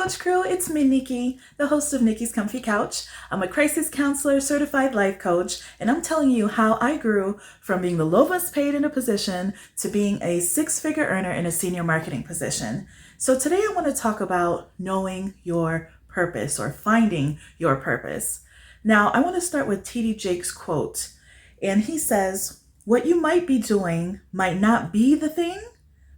Couch Crew, it's me, Nikki, the host of Nikki's Comfy Couch. I'm a crisis counselor, certified life coach, and I'm telling you how I grew from being the lowest paid in a position to being a six-figure earner in a senior marketing position. So today I want to talk about knowing your purpose or finding your purpose. Now, I want to start with T.D. Jakes' quote, and he says, "What you might be doing might not be the thing,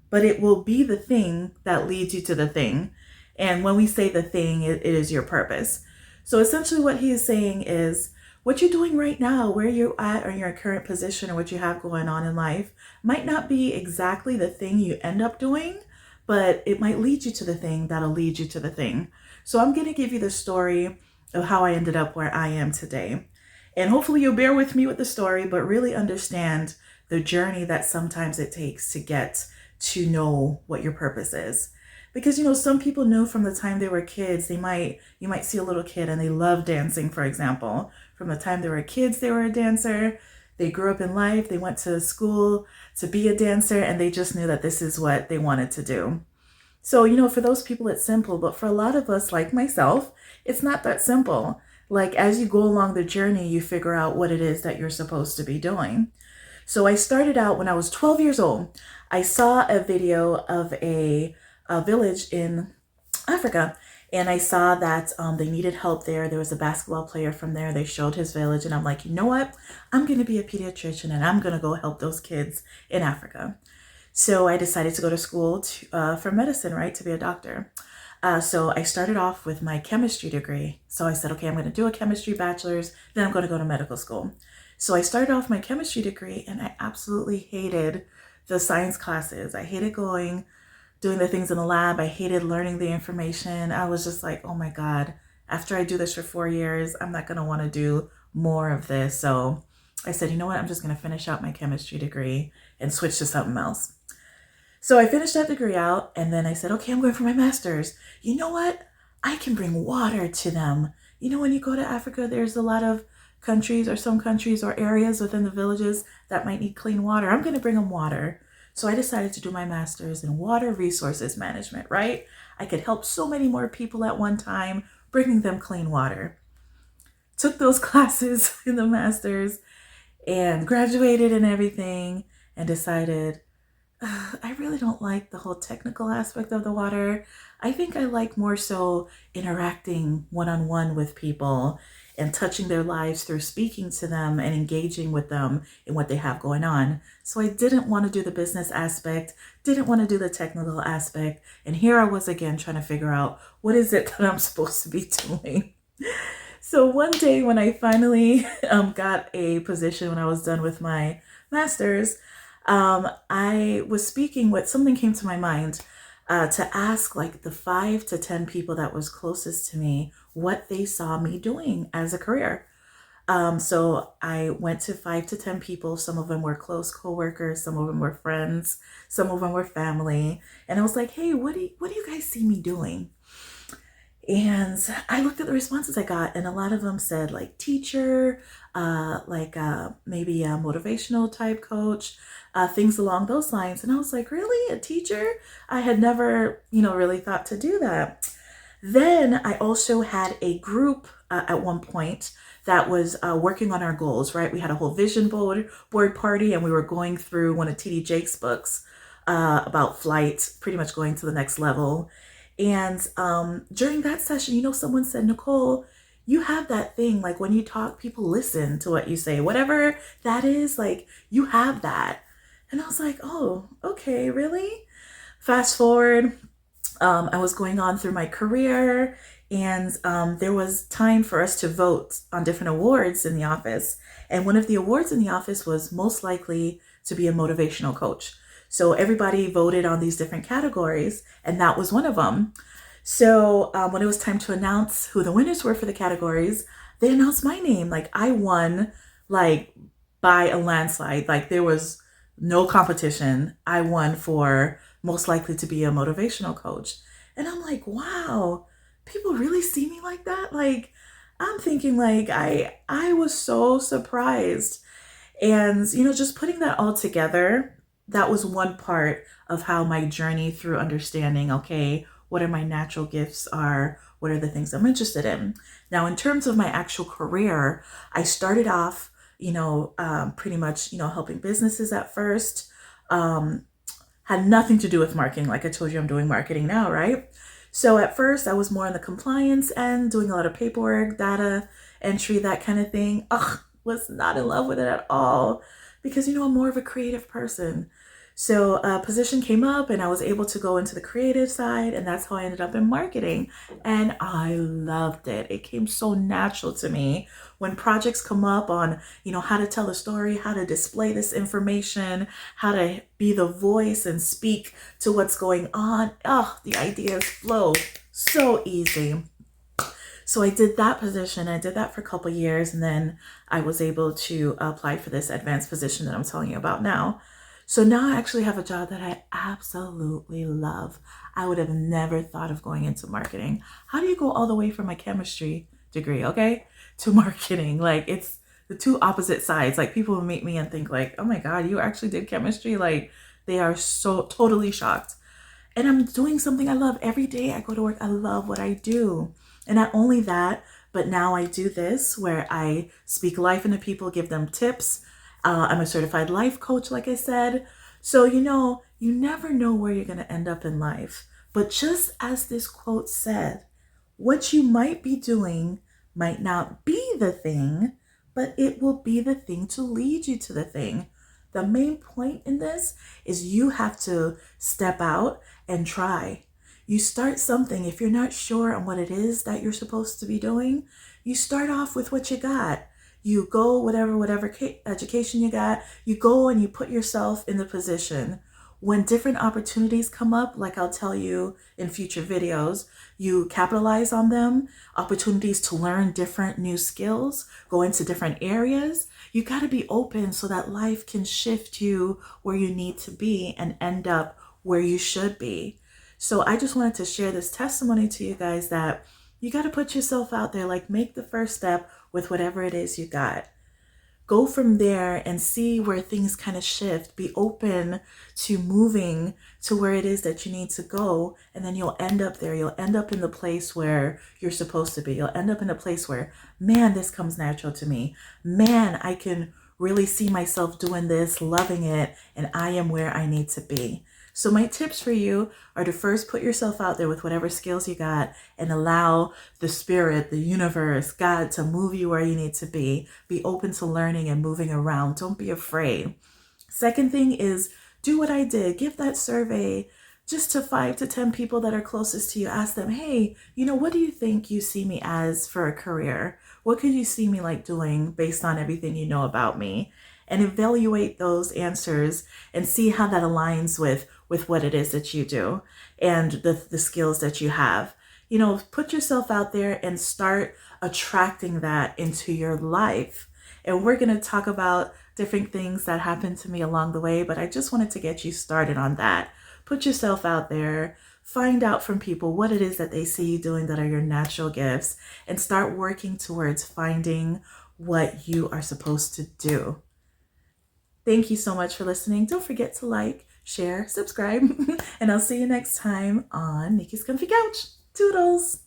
but it will be the thing that leads you to the thing." And when we say the thing, it is your purpose. So essentially what he is saying is what you're doing right now, where you're at or your current position or what you have going on in life might not be exactly the thing you end up doing, but it might lead you to the thing that'll lead you to the thing. So I'm going to give you the story of how I ended up where I am today. And hopefully you'll bear with me with the story, but really understand the journey that sometimes it takes to get to know what your purpose is. Because, some people knew from the time they were kids, you might see a little kid and they love dancing, for example. From the time they were kids, they were a dancer. They grew up in life. They went to school to be a dancer, and they just knew that this is what they wanted to do. So, for those people, it's simple. But for a lot of us, like myself, it's not that simple. Like, as you go along the journey, you figure out what it is that you're supposed to be doing. So I started out when I was 12 years old. I saw a video of a village in Africa, and I saw that they needed help there. There was a basketball player from there. They showed his village, and I'm like, you know what? I'm going to be a pediatrician, and I'm going to go help those kids in Africa. So I decided to go to school for medicine, right, to be a doctor. So I started off with my chemistry degree. So I said, okay, I'm going to do a chemistry bachelor's, then I'm going to go to medical school. So I started off my chemistry degree, and I absolutely hated the science classes. I hated doing the things in the lab. I hated learning the information. I was just like, oh my God, after I do this for 4 years, I'm not going to want to do more of this. So I said, you know what? I'm just going to finish out my chemistry degree and switch to something else. So I finished that degree out, and then I said, okay, I'm going for my master's. You know what? I can bring water to them. When you go to Africa, there's a lot of countries or some countries or areas within the villages that might need clean water. I'm going to bring them water. So I decided to do my master's in water resources management, right? I could help so many more people at one time, bringing them clean water. Took those classes in the master's and graduated and everything, and decided, I really don't like the whole technical aspect of the water. I think I like more so interacting one-on-one with people and touching their lives through speaking to them and engaging with them in what they have going on. So I didn't want to do the business aspect, didn't want to do the technical aspect. And here I was again trying to figure out what is it that I'm supposed to be doing. So one day when I finally got a position, when I was done with my master's, I was speaking with, something came to my mind to ask like the 5 to 10 people that was closest to me what they saw me doing as a career. So I went to 5 to 10 people. Some of them were close coworkers, some of them were friends, some of them were family. And I was like, hey, what do you guys see me doing? And I looked at the responses I got, and a lot of them said like teacher, maybe a motivational type coach, things along those lines. And I was like, really? A teacher? I had never, really thought to do that. Then I also had a group at one point that was working on our goals, right? We had a whole vision board party, and we were going through one of T.D. Jakes' books about flight, pretty much going to the next level. And during that session, someone said, Nicole, you have that thing, like when you talk, people listen to what you say, whatever that is, like you have that. And I was like, oh, okay, really? Fast forward, I was going on through my career, and there was time for us to vote on different awards in the office. And one of the awards in the office was most likely to be a motivational coach. So everybody voted on these different categories, and that was one of them. So when it was time to announce who the winners were for the categories, they announced my name. Like I won, like by a landslide. Like there was no competition. I won for most likely to be a motivational coach. And I'm like, wow, people really see me like that? Like I'm thinking like I was so surprised. And, just putting that all together, that was one part of how my journey through understanding, okay, what are my natural gifts are, what are the things I'm interested in. Now, in terms of my actual career, I started off, pretty much, helping businesses at first. Had nothing to do with marketing. Like I told you, I'm doing marketing now, right? So at first, I was more on the compliance end, doing a lot of paperwork, data entry, that kind of thing. Ugh, was not in love with it at all because, I'm more of a creative person. So a position came up and I was able to go into the creative side, and that's how I ended up in marketing. And I loved it. It came so natural to me. When projects come up on, how to tell a story, how to display this information, how to be the voice and speak to what's going on, the ideas flow so easy. So I did that position. I did that for a couple years, and then I was able to apply for this advanced position that I'm telling you about now. So now I actually have a job that I absolutely love. I would have never thought of going into marketing. How do you go all the way from a chemistry degree, okay, to marketing? Like, it's the two opposite sides. Like, people will meet me and think like, oh my God, you actually did chemistry? Like, they are so totally shocked. And I'm doing something I love. Every day I go to work, I love what I do. And not only that, but now I do this where I speak life into people, give them tips. I'm a certified life coach, like I said. So, you never know where you're going to end up in life. But just as this quote said, what you might be doing might not be the thing, but it will be the thing to lead you to the thing. The main point in this is you have to step out and try. You start something. If you're not sure on what it is that you're supposed to be doing, you start off with what you got. You go whatever education you got, you go and you put yourself in the position. When different opportunities come up, like I'll tell you in future videos, you capitalize on them, opportunities to learn different new skills, go into different areas. You got to be open so that life can shift you where you need to be and end up where you should be. So I just wanted to share this testimony to you guys that you got to put yourself out there, like make the first step with whatever it is you got. Go from there and see where things kind of shift. Be open to moving to where it is that you need to go. And then you'll end up there. You'll end up in the place where you're supposed to be. You'll end up in a place where, man, this comes natural to me. Man, I can really see myself doing this, loving it, and I am where I need to be. So my tips for you are to first put yourself out there with whatever skills you got and allow the spirit, the universe, God to move you where you need to be. Be open to learning and moving around. Don't be afraid. Second thing is do what I did. Give that survey just to 5 to 10 people that are closest to you. Ask them, hey, what do you think you see me as for a career? What could you see me like doing based on everything you know about me? And evaluate those answers and see how that aligns with what it is that you do and the skills that you have. Put yourself out there and start attracting that into your life. And we're going to talk about different things that happened to me along the way, but I just wanted to get you started on that. Put yourself out there. Find out from people what it is that they see you doing that are your natural gifts, and start working towards finding what you are supposed to do. Thank you so much for listening. Don't forget to like, share, subscribe, and I'll see you next time on Nikki's Comfy Couch. Toodles!